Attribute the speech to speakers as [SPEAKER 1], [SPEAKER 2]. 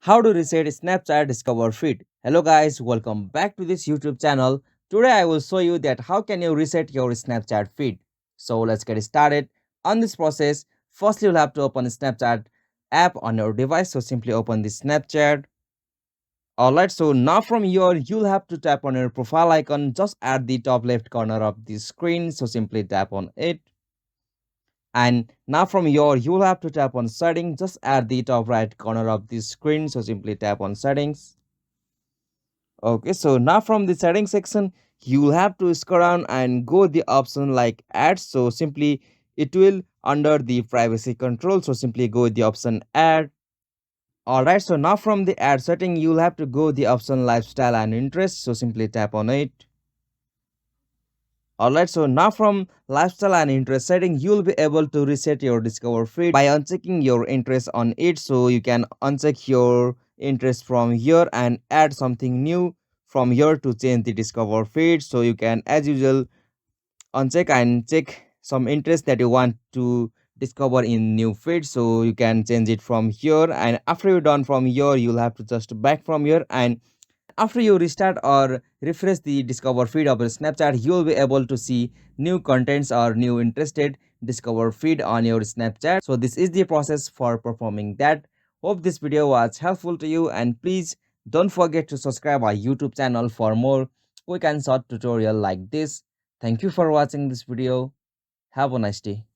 [SPEAKER 1] How to reset Snapchat Discover feed. Hello guys, welcome back to this YouTube channel. Today I will show you that how can you reset your Snapchat feed. So let's get started. On this process, first you'll have to open Snapchat app on your device. So simply open the Snapchat. Alright, so now from here you'll have to tap on your profile icon just at the top left corner of the screen. So simply tap on it. And now from here you'll have to tap on settings just at the top right corner of the screen. So simply tap on settings. Okay, so now from the settings section, you have to scroll down and go the option like ads. So simply it will under the privacy control. So simply go the option add. Alright, so now from the ad setting, you'll have to go the option lifestyle and interest. So simply tap on it. Alright, so now from lifestyle and interest setting, you'll be able to reset your discover feed by unchecking your interest on it. So you can uncheck your interest from here and add something new from here to change the discover feed. So you can, as usual, uncheck and check some interest that you want to discover in new feed. So you can change it from here. And after you're done from here, you'll have to just back from here, and after you restart or refresh the discover feed of your Snapchat, you'll be able to see new contents or new interested discover feed on your Snapchat. So this is the process for performing that. Hope this video was helpful to you, and please don't forget to subscribe our YouTube channel for more quick and short tutorial like this. Thank you for watching this video. Have a nice day.